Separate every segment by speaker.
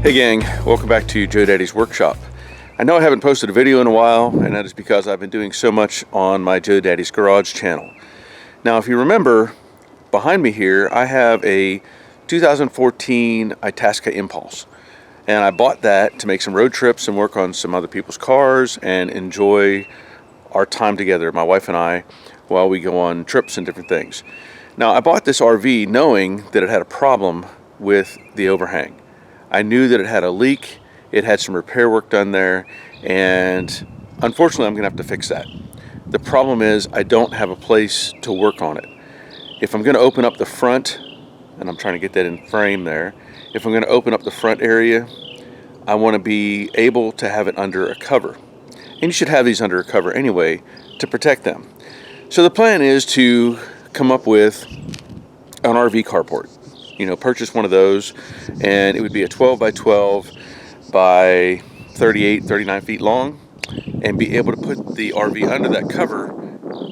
Speaker 1: Hey gang, welcome back to Joe Daddy's Workshop. I know I haven't posted a video in a while, and that is because I've been doing so much on my Joe Daddy's Garage channel. Now if you remember, behind me here I have a 2014 Itasca Impulse, and I bought that to make some road trips and work on some other people's cars and enjoy our time together, my wife and I, while we go on trips and different things. Now I bought this RV knowing that it had a problem with the overhang. I knew that it had a leak, it had some repair work done there, and unfortunately I'm gonna have to fix that. The problem is I don't have a place to work on it. If I'm gonna open up the front, and I'm trying to get that in frame there, if I'm gonna open up the front area, I wanna be able to have it under a cover. And you should have these under a cover anyway to protect them. So the plan is to come up with an RV carport. You know, purchase one of those, and it would be a 12 by 12 by 38, 39 feet long, and be able to put the RV under that cover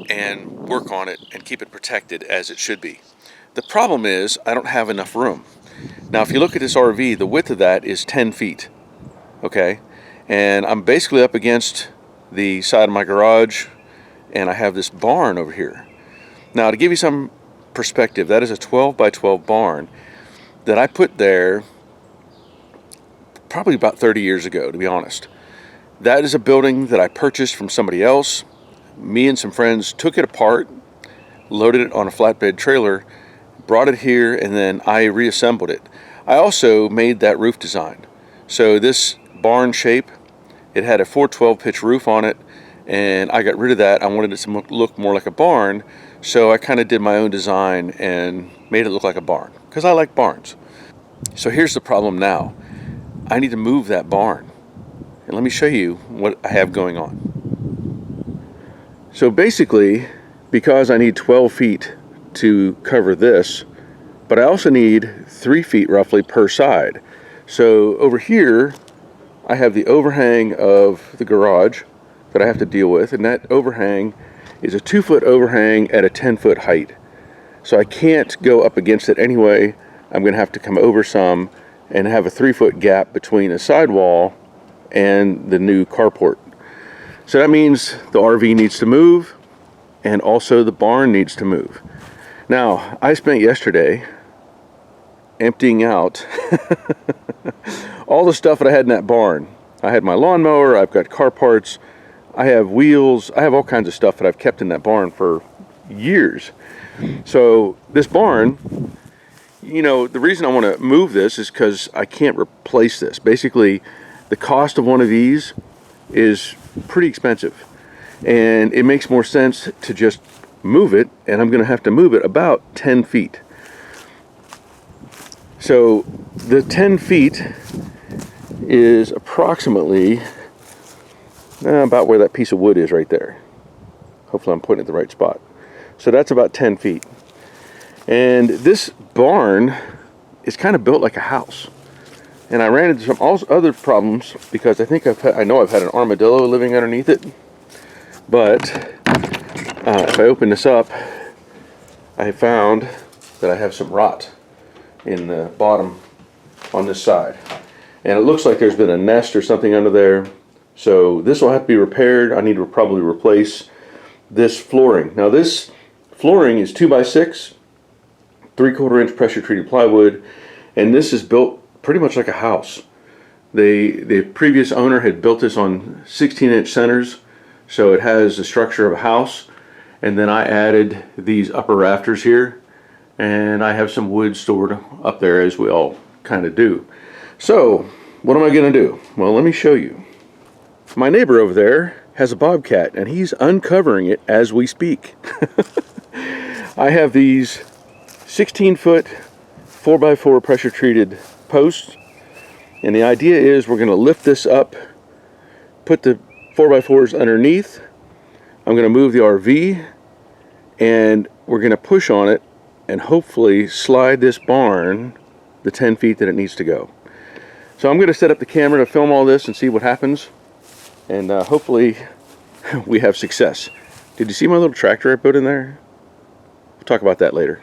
Speaker 1: and work on it and keep it protected as it should be. The problem is I don't have enough room. Now if you look at this RV, the width of that is 10 feet, okay? And I'm basically up against the side of my garage, and I have this barn over here. Now to give you some perspective, that is a 12 by 12 barn that I put there probably about 30 years ago, to be honest. That is a building that I purchased from somebody else. Me and some friends took it apart, loaded it on a flatbed trailer, brought it here, and then I reassembled it. I also made that roof design. So this barn shape, it had a 412 pitch roof on it, and I got rid of that. I wanted it to look more like a barn, so I kind of did my own design and made it look like a barn, because I like barns. So here's the problem now. I need to move that barn, and let me show you what I have going on. So basically, because I need 12 feet to cover this, but I also need 3 feet roughly per side. So over here, I have the overhang of the garage that I have to deal with, and that overhang is a 2-foot overhang at a 10-foot height. So I can't go up against it anyway. I'm gonna have to come over some and have a 3-foot gap between the sidewall and the new carport. So that means the RV needs to move, and also the barn needs to move. Now, I spent yesterday emptying out all the stuff that I had in that barn. I had my lawnmower, I've got car parts, I have wheels, I have all kinds of stuff that I've kept in that barn for years. So this barn, you know, the reason I want to move this is because I can't replace this. Basically, the cost of one of these is pretty expensive, and it makes more sense to just move it, and I'm going to have to move it about 10 feet. So the 10 feet is approximately about where that piece of wood is right there. Hopefully I'm putting it in the right spot. So that's about 10 feet. And this barn is kind of built like a house. And I ran into some other problems because I know I've had an armadillo living underneath it. But if I open this up, I found that I have some rot in the bottom on this side. And it looks like there's been a nest or something under there. So this will have to be repaired. I need to probably replace this flooring. Now this flooring is 2x6, 3/4 inch pressure treated plywood, and this is built pretty much like a house. The previous owner had built this on 16-inch centers, so it has the structure of a house. And then I added these upper rafters here, and I have some wood stored up there, as we all kind of do. So what am I going to do? Well, let me show you. My neighbor over there has a bobcat, and he's uncovering it as we speak. I have these 16-foot 4x4 pressure treated posts, and the idea is we're going to lift this up, put the 4x4s underneath. I'm going to move the RV, and we're going to push on it and hopefully slide this barn the 10 feet that it needs to go. So I'm going to set up the camera to film all this and see what happens, and hopefully we have success. Did you see my little tractor I put in there? We'll talk about that later.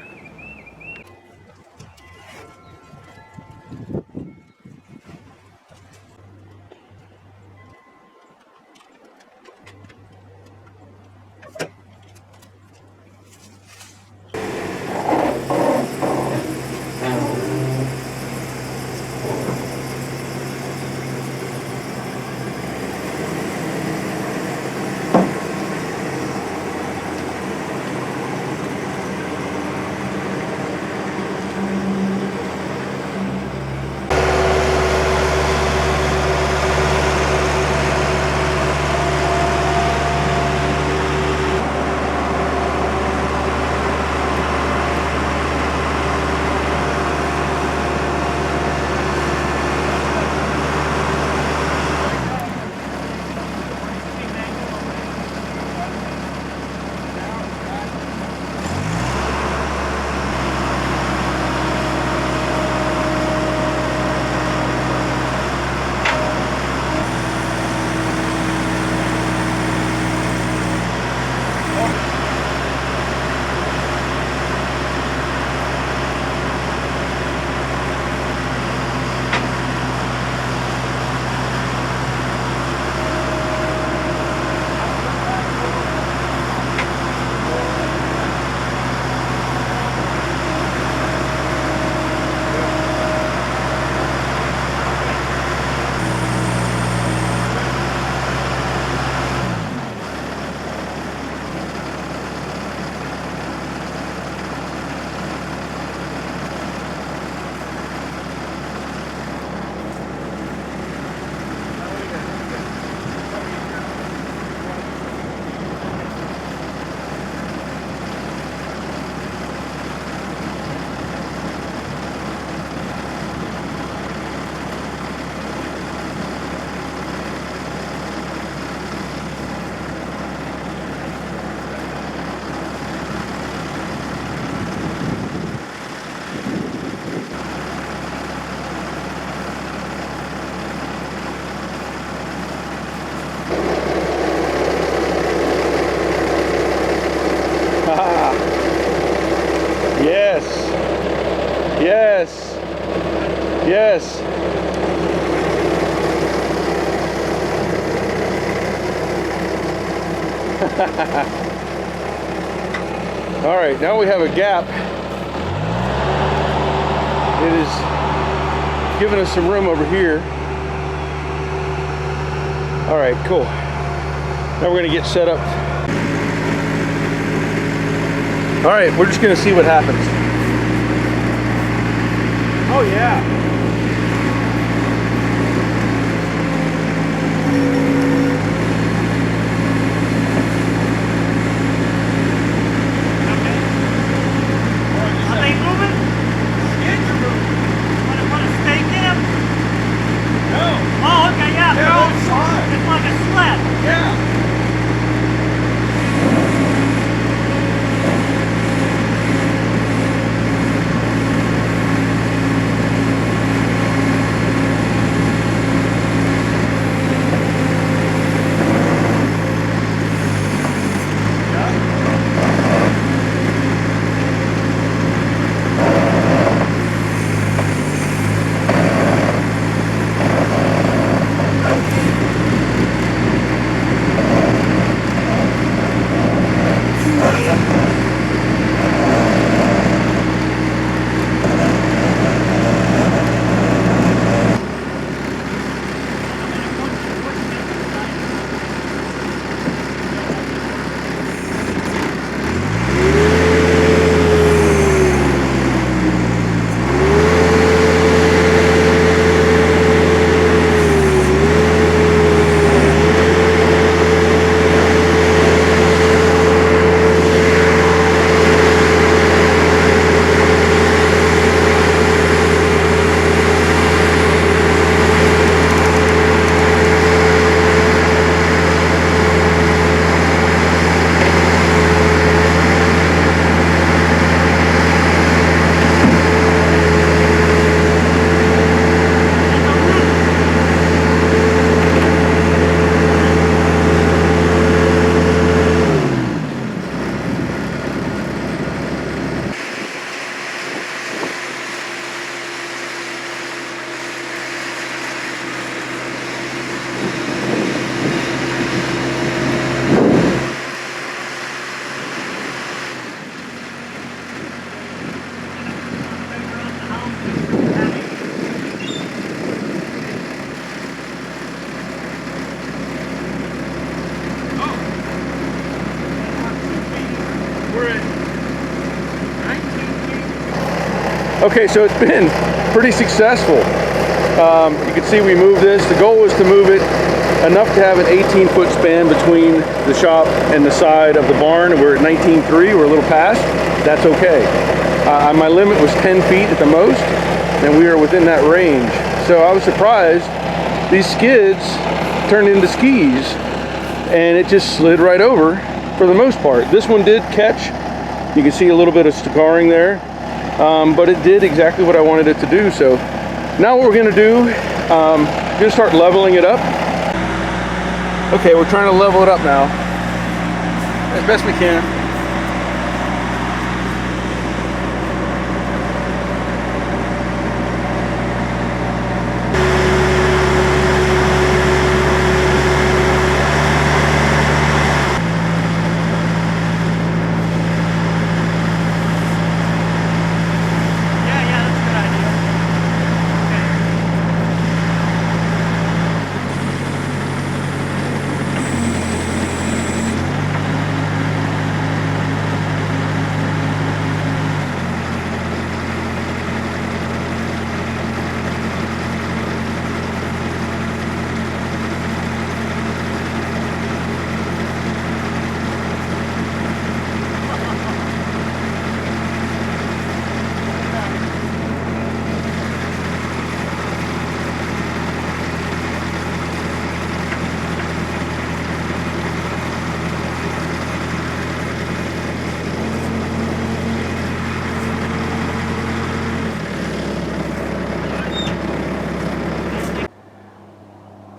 Speaker 1: All right, now we have a gap. It is giving us some room over here. All right, cool. Now we're gonna get set up. All right, we're just gonna see what happens. Oh yeah. Okay, so it's been pretty successful. You can see we moved this. The goal was to move it enough to have an 18-foot span between the shop and the side of the barn. We're at 19.3, we're a little past. That's okay. My limit was 10 feet at the most, and we are within that range. So I was surprised. These skids turned into skis, and it just slid right over for the most part. This one did catch. You can see a little bit of scarring there. But it did exactly what I wanted it to do. So now what we're going to do, we're going to start leveling it up. Okay, we're trying to level it up now as best we can.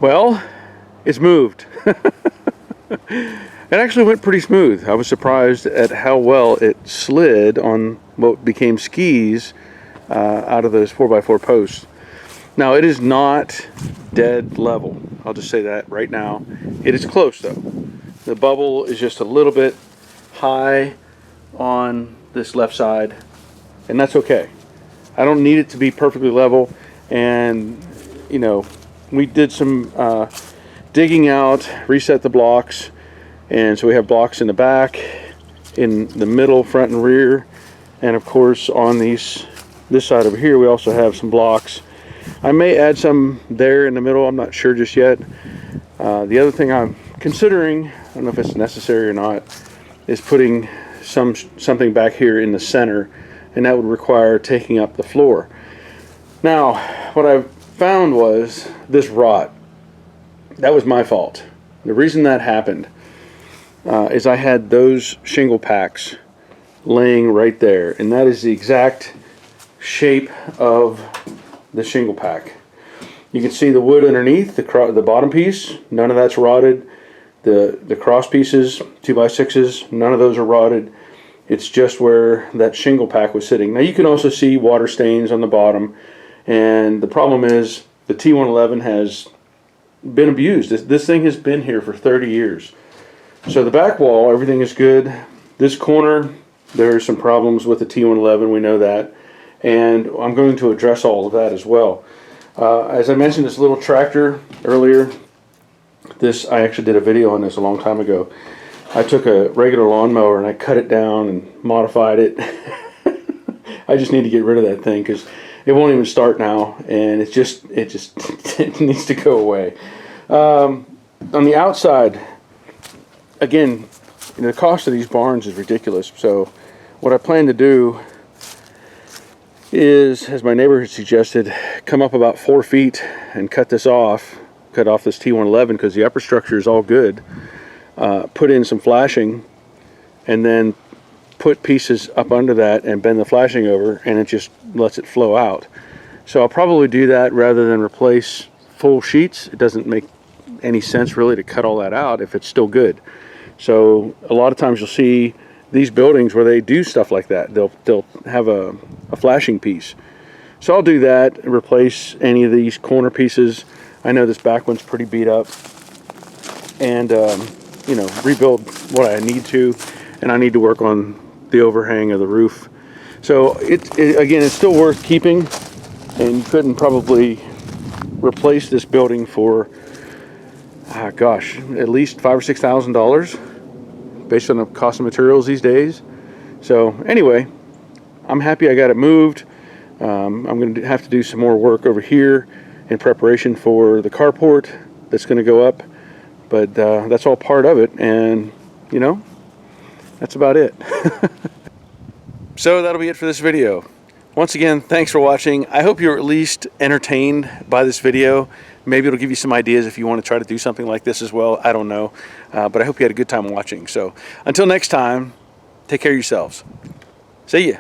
Speaker 1: Well, it's moved. It actually went pretty smooth. I was surprised at how well it slid on what became skis out of those 4x4 posts. Now, it is not dead level. I'll just say that right now. It is close though. The bubble is just a little bit high on this left side, and that's okay. I don't need it to be perfectly level. And you know, we did some digging out, reset the blocks, and so we have blocks in the back, in the middle, front and rear, and of course on this side over here we also have some blocks. I may add some there in the middle, I'm not sure just yet. The other thing I'm considering, I don't know if it's necessary or not, is putting something back here in the center, and that would require taking up the floor. Now, what I found was this rot. That was my fault. The reason that happened is I had those shingle packs laying right there, and that is the exact shape of the shingle pack. You can see the wood underneath, the bottom piece, none of that's rotted. The cross pieces, 2x6s, none of those are rotted. It's just where that shingle pack was sitting. Now you can also see water stains on the bottom, and the problem is the T111 has been abused. This thing has been here for 30 years. So the back wall, everything is good. This corner, there are some problems with the T111, we know that, and I'm going to address all of that as well. As I mentioned, this little tractor earlier, I actually did a video on this a long time ago. I took a regular lawnmower and I cut it down and modified it. I just need to get rid of that thing because it won't even start now, and it needs to go away. On the outside, again, the cost of these barns is ridiculous. So what I plan to do is, as my neighbor had suggested, come up about 4 feet and cut off this T111 because the upper structure is all good. Put in some flashing, and then put pieces up under that and bend the flashing over, and it just lets it flow out. So I'll probably do that rather than replace full sheets. It doesn't make any sense really to cut all that out if it's still good. So a lot of times you'll see these buildings where they do stuff like that. They'll have a flashing piece. So I'll do that and replace any of these corner pieces. I know this back one's pretty beat up, and you know, rebuild what I need to, and I need to work on the overhang of the roof. So again, it's still worth keeping, and you couldn't probably replace this building for gosh, at least $5,000 or $6,000 based on the cost of materials these days. So anyway, I'm happy I got it moved. I'm going to have to do some more work over here in preparation for the carport that's going to go up, but that's all part of it, and you know, that's about it. So that'll be it for this video. Once again, thanks for watching. I hope you're at least entertained by this video. Maybe it'll give you some ideas if you want to try to do something like this as well. I don't know, but I hope you had a good time watching. So until next time, take care of yourselves. See ya.